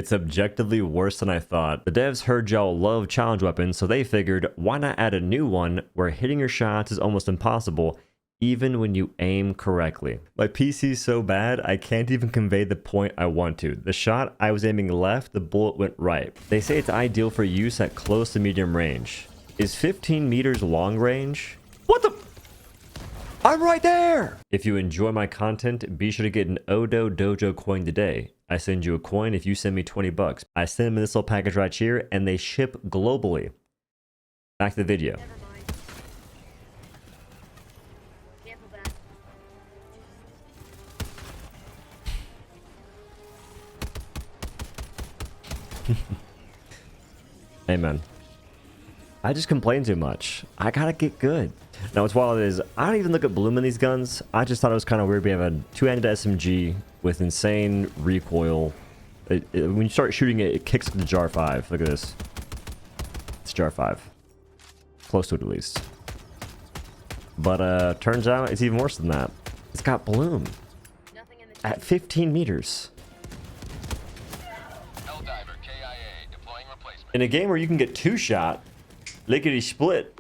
It's objectively worse than I thought. The devs heard y'all love challenge weapons, so they figured, why not add a new one where hitting your shots is almost impossible, even when you aim correctly. My PC's so bad, I can't even convey the point I want to. The shot I was aiming left, the bullet went right. They say it's ideal for use at close to medium range. Is 15 meters long range? What the? I'm right there! If you enjoy my content, be sure to get an OhDough Dojo coin today. I send you a coin if you send me 20 bucks. I send them in this little package right here, and they ship globally. Back to the video. Amen. I just complain too much. I gotta get good. Now, what's wild is, I don't even look at bloom in these guns. I just thought it was kind of weird. We have a two-handed SMG with insane recoil. When you start shooting it, it kicks up to jar 5. Look at this. It's jar 5. Close to it, at least. But, turns out it's even worse than that. It's got bloom. At 15 meters. Helldiver KIA deploying replacement. In a game where you can get 2-shot, lickety split,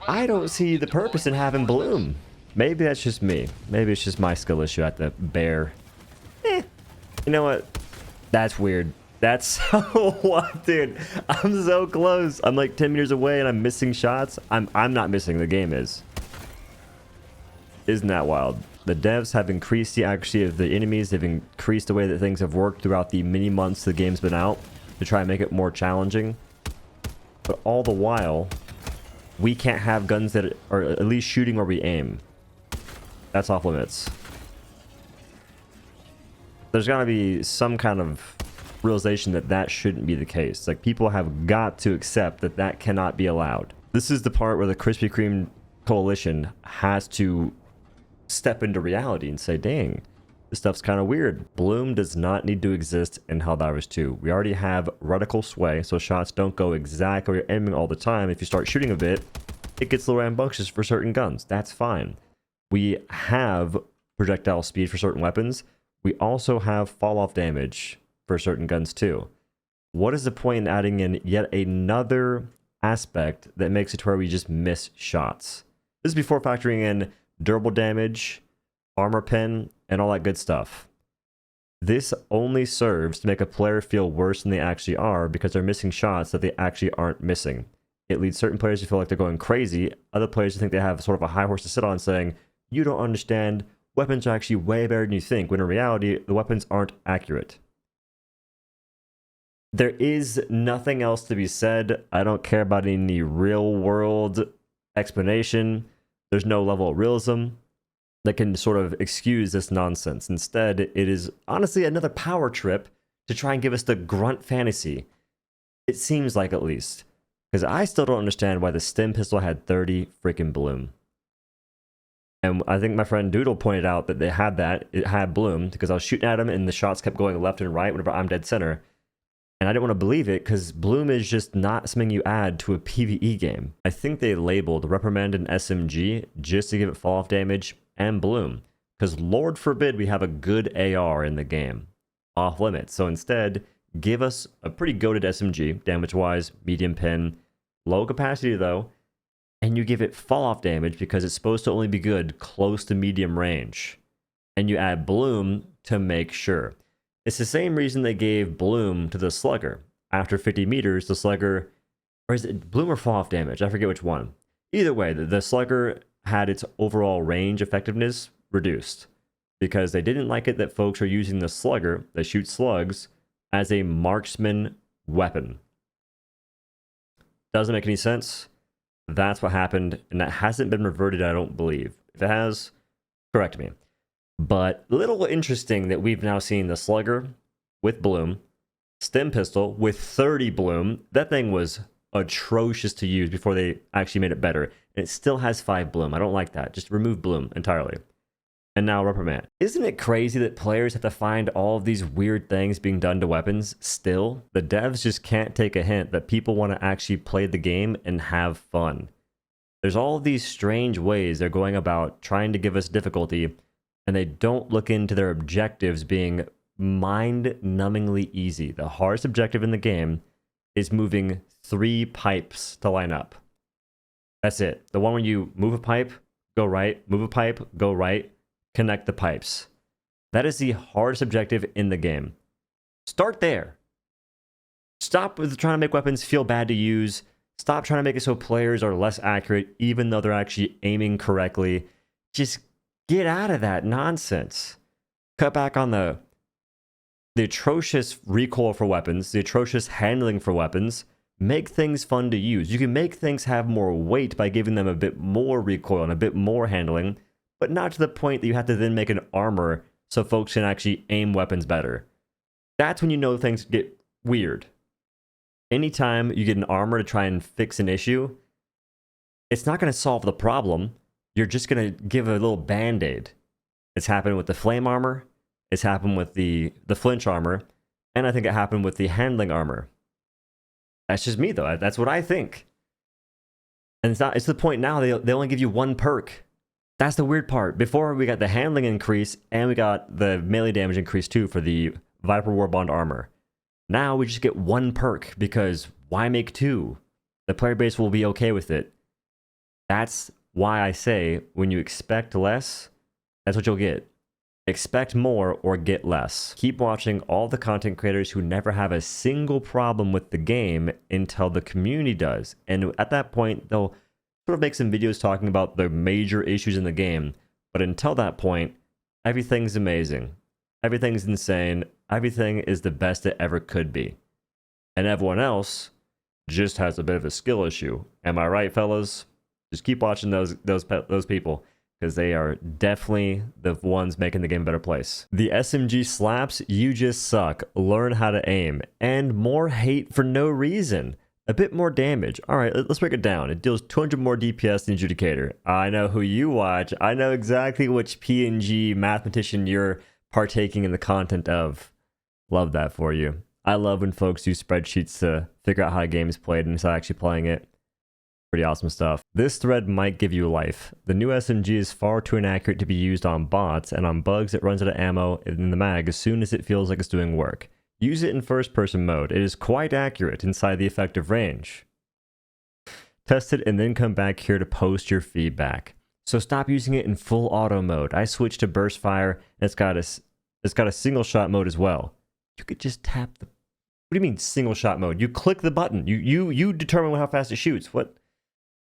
I don't see the purpose in having bloom. Maybe that's just me. Maybe it's just my skill issue at the bear. You know what? That's weird. That's so what, dude? I'm so close. I'm like 10 meters away and I'm missing shots. I'm not missing. The game is. Isn't that wild? The devs have increased the accuracy of the enemies. They've increased the way that things have worked throughout the many months the game's been out to try and make it more challenging. But all the while, we can't have guns that are at least shooting where we aim. That's off limits. There's got to be some kind of realization that that shouldn't be the case. Like, people have got to accept that that cannot be allowed. This is the part where the Krispy Kreme coalition has to step into reality and say, dang, this stuff's kind of weird. Bloom does not need to exist in Helldivers 2. We already have reticle sway, so shots don't go exactly where you're aiming all the time. If you start shooting a bit, it gets a little rambunctious for certain guns. That's fine. We have projectile speed for certain weapons. We also have fall-off damage for certain guns too. What is the point in adding in yet another aspect that makes it to where we just miss shots? This is before factoring in durable damage, armor pen, and all that good stuff. This only serves to make a player feel worse than they actually are because they're missing shots that they actually aren't missing. It leads certain players to feel like they're going crazy, other players to think they have sort of a high horse to sit on, saying, you don't understand, weapons are actually way better than you think, when in reality, the weapons aren't accurate. There is nothing else to be said. I don't care about any real world explanation. There's no level of realism that can sort of excuse this nonsense. Instead, it is honestly another power trip to try and give us the grunt fantasy. It seems like, at least. Because I still don't understand why the stim pistol had 30 freaking bloom. And I think my friend Doodle pointed out that they had that. It had bloom because I was shooting at him and the shots kept going left and right whenever I'm dead center. And I didn't want to believe it because bloom is just not something you add to a PvE game. I think they labeled Reprimand and SMG just to give it fall-off damage and bloom. Because Lord forbid we have a good AR in the game. Off limits. So instead, give us a pretty goated SMG, damage-wise, medium pen, low capacity though, and you give it fall-off damage because it's supposed to only be good close to medium range. And you add bloom to make sure. It's the same reason they gave bloom to the slugger. After 50 meters, the slugger, or is it bloom or fall-off damage? I forget which one. Either way, the slugger had its overall range effectiveness reduced because they didn't like it that folks are using the slugger that shoots slugs as a marksman weapon. Doesn't make any sense. That's what happened, and that hasn't been reverted, I don't believe. If it has, correct me. But little interesting that we've now seen the slugger with bloom, stim pistol with 30 bloom. That thing was atrocious to use before they actually made it better. And it still has 5 bloom. I don't like that. Just remove bloom entirely. And now Reprimand. Isn't it crazy that players have to find all of these weird things being done to weapons still? The devs just can't take a hint that people want to actually play the game and have fun. There's all of these strange ways they're going about trying to give us difficulty, and they don't look into their objectives being mind-numbingly easy. The hardest objective in the game is moving 3 pipes to line up. That's it. The one where you move a pipe, go right, move a pipe, go right, connect the pipes. That is the hardest objective in the game. Start there. Stop with trying to make weapons feel bad to use. Stop trying to make it so players are less accurate, even though they're actually aiming correctly. Just get out of that nonsense. Cut back on the atrocious recoil for weapons, the atrocious handling for weapons. Make things fun to use. You can make things have more weight by giving them a bit more recoil and a bit more handling, but not to the point that you have to then make an armor so folks can actually aim weapons better. That's when you know things get weird. Anytime you get an armor to try and fix an issue, it's not going to solve the problem. You're just going to give a little band-aid. It's happened with the flame armor. It's happened with the flinch armor. And I think it happened with the handling armor. That's just me, though. That's what I think. And it's the point now they only give you 1 perk. That's the weird part. Before, we got the handling increase, and we got the melee damage increase, too, for the Viper Warbond armor. Now we just get 1 perk, because why make 2? The player base will be okay with it. That's why I say, when you expect less, that's what you'll get. Expect more or get less. Keep watching all the content creators who never have a single problem with the game until the community does. And at that point, they'll sort of make some videos talking about the major issues in the game. But until that point, everything's amazing. Everything's insane. Everything is the best it ever could be. And everyone else just has a bit of a skill issue. Am I right, fellas? Just keep watching those people, because they are definitely the ones making the game a better place. The SMG slaps, you just suck. Learn how to aim. And more hate for no reason. A bit more damage. Alright, let's break it down. It deals 200 more DPS than Adjudicator. I know who you watch. I know exactly which PNG mathematician you're partaking in the content of. Love that for you. I love when folks use spreadsheets to figure out how a game is played and instead actually playing it. Pretty awesome stuff. This thread might give you life. The new SMG is far too inaccurate to be used on bots, and on bugs it runs out of ammo in the mag as soon as it feels like it's doing work. Use it in first person mode. It is quite accurate inside the effective range. Test it and then come back here to post your feedback. So stop using it in full auto mode. I switched to burst fire, and it's got a single shot mode as well. You could just tap the... What do you mean single shot mode? You click the button. You determine how fast it shoots. What?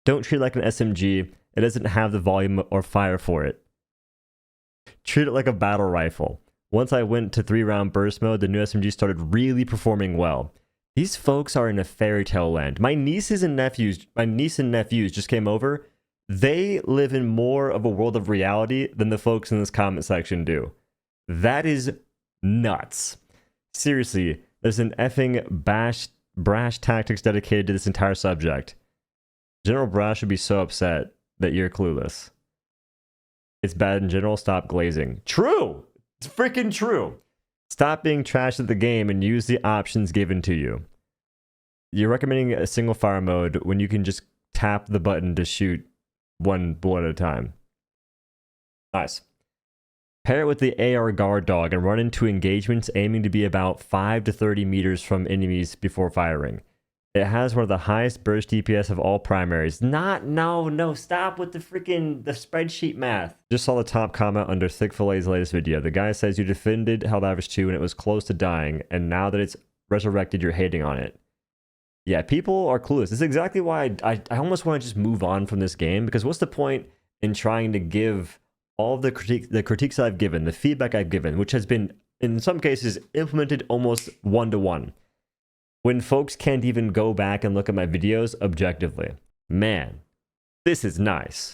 Don't treat it like an SMG. It doesn't have the volume or fire for it. Treat it like a battle rifle. Once I went to 3-round burst mode, the new SMG started really performing well. These folks are in a fairy tale land. My niece and nephews just came over. They live in more of a world of reality than the folks in this comment section do. That is nuts. Seriously, there's an effing brash tactics dedicated to this entire subject. General Brash would be so upset that you're clueless. It's bad in general, stop glazing. True! It's freaking true! Stop being trash at the game and use the options given to you. You're recommending a single fire mode when you can just tap the button to shoot 1 bullet at a time. Nice. Pair it with the AR guard dog and run into engagements aiming to be about 5 to 30 meters from enemies before firing. It has one of the highest burst DPS of all primaries. No, stop with the spreadsheet math. Just saw the top comment under Thick Fillet's latest video. The guy says you defended Helldivers 2 and it was close to dying, and now that it's resurrected, you're hating on it. Yeah, people are clueless. This is exactly why I almost want to just move on from this game, because what's the point in trying to give all of the critiques I've given, the feedback I've given, which has been, in some cases, implemented almost one-to-one. When folks can't even go back and look at my videos objectively. Man, this is nice.